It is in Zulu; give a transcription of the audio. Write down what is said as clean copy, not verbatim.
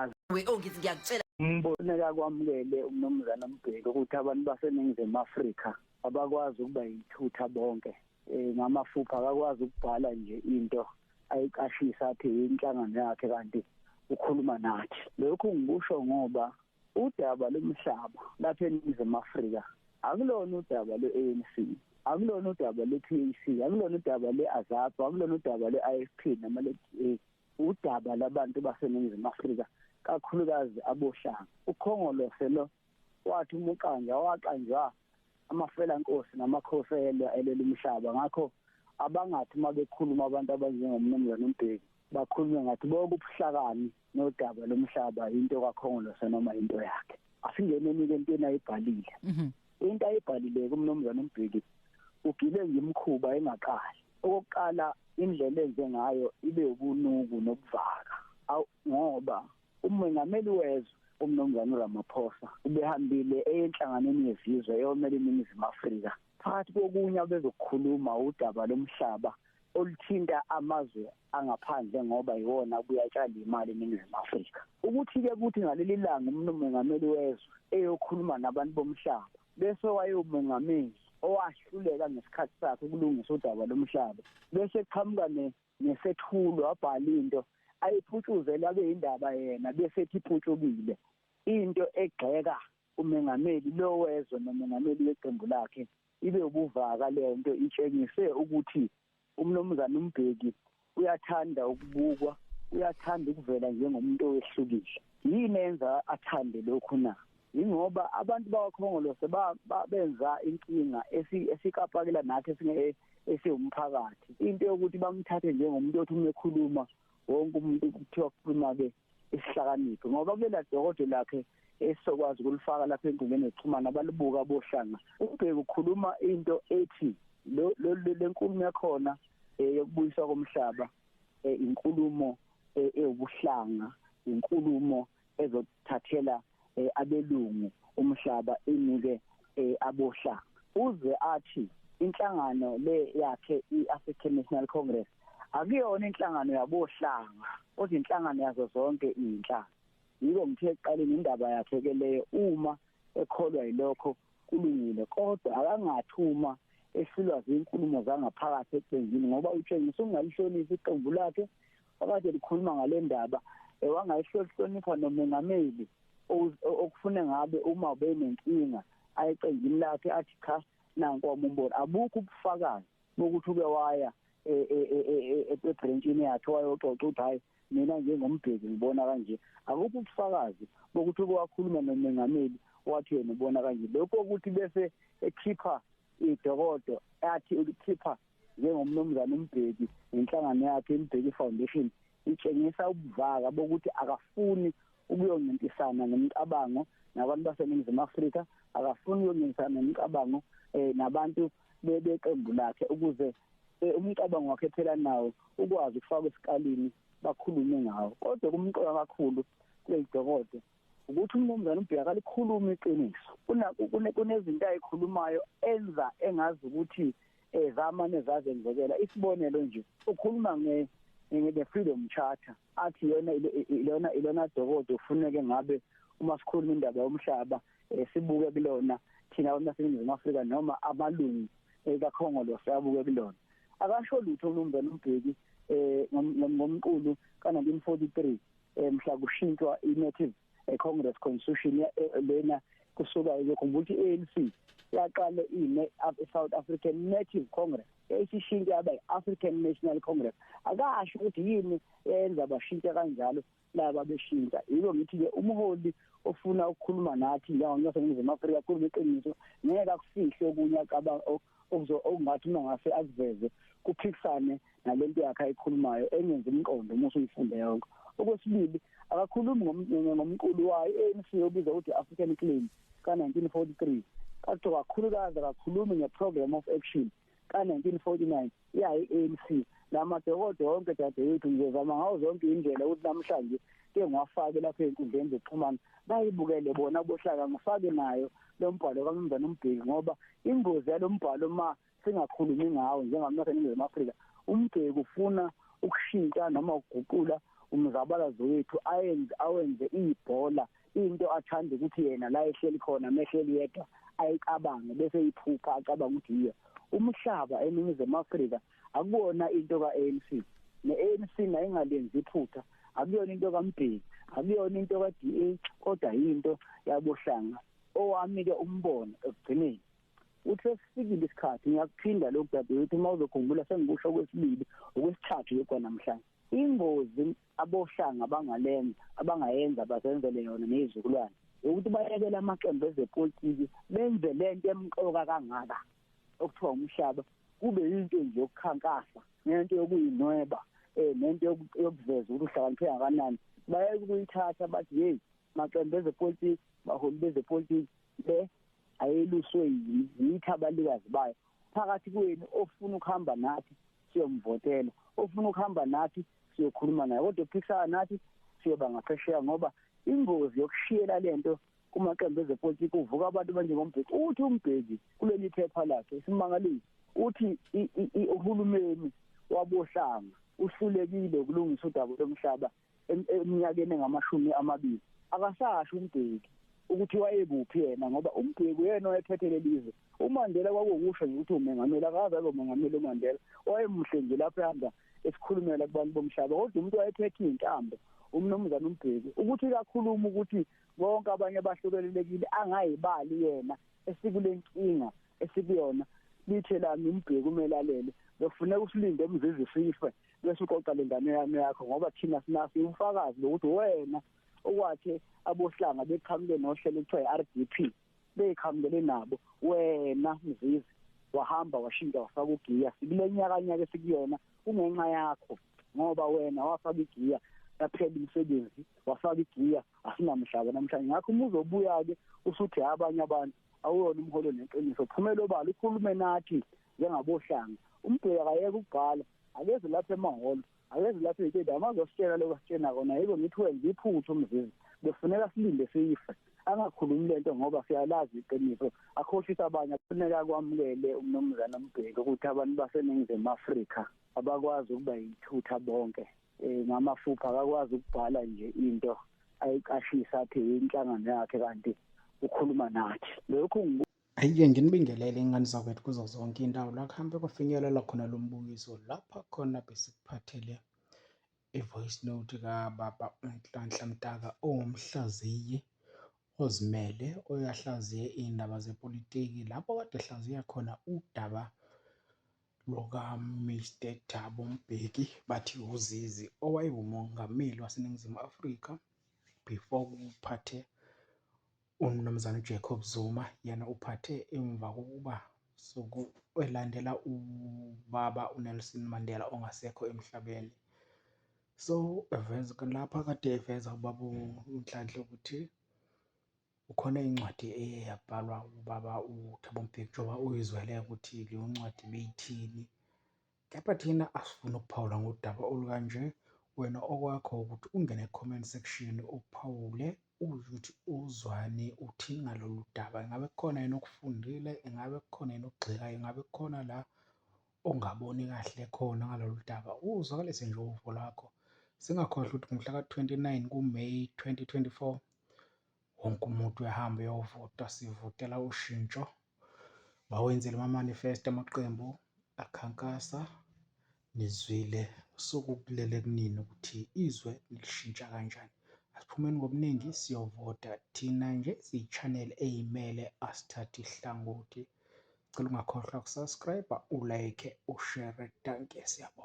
angazi ngithi ngiyakutshela umboneka kwamukele umnomzana Mbeki ukuthi abantu baseNingizimu Afrika abakwazi ukuba yithutha bonke ngamafupha akakwazi ukubhala nje into ayiqashisa athi inhlangano yakhe kanti ukhuluma nathi. Lokhu ngikusho ngoba udaba lomhlaba lapha eNingizimu Afrika akulona udaba lwe-ANC, akulona udaba lwe-PAC, akulona udaba lwe-AZAP, akulona udaba lwe-IFP noma le udaba labantu baseNingizimu Afrika kakhulukazi abohlanga. uKhongolose lo wathi umuqanja waqanjwa amafela nkosi namakhosi elela umhlaba, ngakho abangathi mabekhuluma abantu abanjengomnumzana Mbeki bakhulume ngathi bonke ubuhlakani nodaba lomhlaba into kaKhongolose noma into yakhe. Asingeneni ke into ayibhalile. Into ayibhalile kumnumzana Mbeki ugile ngimkhuba engaqali. Okokuqala indlela enze ngayo ibe ubunuku nobuvaka ngoba umongameli wezwe umnumzana Ramaphosa ubehambile enhlanganweni yezizwe eyomela iNingizimu Afrika. Phakathi kokunye bezokukhuluma udaba lomhlaba oluthinta amazwe angaphandle ngoba iwona kuyatshala imali eNingizimu Afrika. Ukuthi-ke kuthi ngaleli langa umongameli wezwe eyokhuluma nabantu bomhlaba bese wayemongameli owahluleka ngesikhathi sakhe ukulungisa udaba lomhlaba bese qhamuka nesethulo wabhala into ayiphutshuzela kuyindaba yena bese ethi iphutshukile into egxeka umengameli lo wezwe nomengameli weqembu lakhe ibe ubuvaka leyo nto itshengise ukuthi umnumzana Mbeki uyathanda ukubukwa, uyathanda ukuvela njengomuntu owehlukile. Yini enza athande lokhu na? Ingoba abantu baKhongolose benza inkinga esikapakela nathi esiwumphakathi into yokuthi bamthathe njengomuntu othi umekhuluma wonke umuntu kuthiwa kukhuluma ke isihlakaniphi ngoba kulela dokode lakhe esokwazi ukulifaka lapha enkundleni yokuxhumana abalibuka abohlanga. Ubheke ukhuluma into ethi lenkulumo yakhona yokubuyiswa komhlaba inkulumo eyobuhlanga, inkulumo ezothathela abelungu umhlaba inike abohlanga. Uze athi inhlangano le yakhe iAfrican National Congress akuyona inhlangano yabohlanga kodwa inhlangano yazo zonke inhlanga. Yiko ngithe eqaleni indaba yakhe ke leyo uma ekholwa yilokho kulungile kodwa akangathuma esilwa zinkulumo zangaphakathi eqenjini ngoba utshengisa ungalihlonisa iqembu lakhe akade likhuluma ngale ndaba wangayihlonipha nomengameli okufune ngabe uma ubenenkinga ayiqenjini lakhe athi cha nanku umbono abukho ubufakazi bokuthi ube waya ebranchini yakhe wayoxoxa uthi hayi mina njengoMbeki ngibona kanje. Akukho ubufakazi bokuthi wakhuluma nomengameli wathi yena ubona kanje. Lokho ukuthi bese ekhipha idokodo athi ulikhipha njengomnumzana Mbeki inhlangano yakhe iMbeki Foundation itshengisa ubuvaka bokuthi akafuni ukuyoncintisana nemicabango nabantu baseNingizimu Afrika, akafuni ukuyoncintisana nemicabango nabantu beqembu lakhe ukuze umcabango wakhe phela nawo ukwazi ukufaka esikalini bakhulume ngawo. Kodwa kumqoka kakhulu kuledokodo ukuthi umnumzana Mbeki akalikhuluma iqiniso. Kunezinto ayikhulumayo engazi ukuthi zamane zazenzekela. Isibonelo nje ukhuluma nge Freedom Charter athi ilona dokodo ufuneke ngabe uma sikhuluma indaba yomhlaba sibuke bilona thina abantu baseNingizimu Afrika noma abalungu kaKhongolose abuke bilona. Akasho lutho umnumzana Mbeki ngomqulu ka1943 mhla kushintshwa iNative Congress Constitution lena kusuka ukukhumbula iANC yaqala South African Native Congress esishintsha yaba African National Congress. Akasho ukuthi yini yenza bashintsha kanjalo laba beshintsha. Yiko ngithi ke umholi ofuna ukukhuluma nathi njengoNingizimu Afrika kukhuluma iqiniso ngeke akufihle okunye acaba okungathi mangase akuveze kuphikisane nalento yakhe ayikhulumayo engenza umqondo uma uyifunde yonke. Okwesibili akakhulumi ngomqulu wayo ANC obizwa ukuthi African Claim ka1943 kodwa kakhulukazi akakhulumi ngeprogram of action ka1949 yayi ANC. Lamadokodo wonke dadewethu ngizozama ngawo zonke indlela ukuthi namhlanje ke ngiwafake lapha enkundleni zokuxhumana bayibukele bona bohlaka ngifake nayo lo mbhalo kaMnumzana Mbeki ngoba ingozi yalo mbhalo ma singakhulumi ngawo njengabantu baseNingizimu Afrika. uMbeki ufuna ukushintsha noma ukuguqula umzabalazo wethu awenze ibhola into athanda ukuthi yena la ehleli khona mehleli yedwa ayicabange bese iphupha acabanga ukuthi yiyo umhlaba eNingizimu Afrika akubona into kaANC neANC nayingalenzi iphutha akuyona into kaMbeki akuyona into kaDA kodwa yinto yabohlanga owami-ke umbono ekugcineni uthi sesifikile isikhathi ngiyakuphinda lokhu dadewethu uma uzokhumbula sengikusho kwesibili okwesithathu kwanamhlanje ingozi abohlanga abangayenza bazenzele yona nezizukulwane ukuthi bayekela amaqembu ezepolitiki benze lento emqoka kangaka okuthiwa umhlaba kube yinto nje yokukhankasa nento yokuyinweba nento yokuveza ukuthi uhlakaniphe kangakanani bayeke ukuyithatha bathi hey maqembu ezepolitiki baholi bezepolitiki ayeluswe yithi abalikazi bayo phakathi kwenu ofuna ukuhamba nathi siyomvotela ofuna ukuhamba nathi siyokhuluma naye kodwa uphikisana nathi siyoba ngaphesheya ngoba ingozi yokushiyela lento kumaqembu ezepolitiki uvuka abantu banjengoMbeki uthi uMbeki kuleli phepha lakhe isimangalisi uthi uhulumeni wabohlanga uhlulekile ukulungisa udaba lomhlaba eminyakeni engamashumi 20 akasasho uMbeki ukuthi wayekuphi yena ngoba uMbeki uyena owayephethe lelizwe uMandela kwakukusho nje ukuthi umengameli akaze abe umengameli uMandela wayemuhle nje lapho ehamba esikhulumela kubantu bomhlaba kodwa umuntu wayephethe intambo umnumzana uMbeki ukuthi kakhuluma ukuthi bonke abanye abahlukelelekile angayibali yena esikulenkinga esikuyona lithe lami uMbeki umelalele kufuneka usilinde umzizi isife bese uqoqa lengane yami yakho ngoba thina sinasi ufakazi lokuthi wena okwathi abohlanga beqhamuke nohlelo ekuthiwa iRDP beqhamukele nabo wena Mzizi wahamba washintsha wafaka ugiya sikule nyaka esikuyona kungenxa yakho ngoba wena wafaka igiya yaphela imisebenzi wafaka igiya asinamhlaba namhlanje ngakho umuzobuya ke usuthi abanye abantu awuyona umholo neqiniso phumela obala ukhulume nathi njengabohlanga uMbeki akayeke ukubhala akeze lapha emaholo akeze lapha ezitenda amazositshela lokho sitshena kona yibo ngithi wenza iphutho Mzizi befuneka silinde siyife angakhulumi lento ngoba siyalazi iqiniso akhohlisa abanye kufuneka kwamukele umnumzana uMbeki ukuthi abantu baseNingizimu Afrika abakwazi ukuba yithutha bonke ngamafupha akakwazi ukubhala nje into ayiqashisa athi inhlangano yakhe kanti ukhuluma nathi lokho Ayike nginibingelele ingane zakwethu kuzo zonke indawo la kuhambe kwafinyelela khona lo mbukiso lapha khona besikuphathele i-voice note kaBaba uNhlanhla Mtaka owumhlaziyi ozimele oyahlaziye iy'ndaba zepolitiki lapho kade ehlaziya khona udaba luka-Mr Thabo Mbeki bathi uZizi owayengumongameli waseNingizimu Afrika before kuphathe umnumzane uJacob Zuma yena uphathe emva kokuba elandela ubaba uNelson Mandela ongasekho emhlabeni. So eveza lapha kade eveza ubaba uNhlanhla ukuthi ukhona incwadi eyabhalwa ubaba uThabo Mbeki njengoba uyizwele ukuthi leyo ncwadi beyithini. Kepha thina asifuna ukuphawula ngodaba olukanje wena okwakho ukuthi ungene e-comment section uphawule ukuthi uzwani uthini ngalolu daba ingabe kukhona yena okufundile ingabe kukhona yena okugxekayo ingabe kukhona la ongaboni kahle khona ngalolu daba uzwakalise nje uvo lwakho singakhohlwa ukuthi ngomhla ka-29 kuMeyi 2024 wonke umuntu uyahamba uyovota sivotela ushintsho bawenzele ama-manifesto amaqembu akhankasa nizwile sokukulele kunini ukuthi izwe lishintsha kanjani. Asiphumeni ngobuningi siyovota thina nje siyi-channel eyimele asithathe ihlangothi. Cela ungakhohlwa ukusubscribe, ulike, ushare. Danke, siyabonga.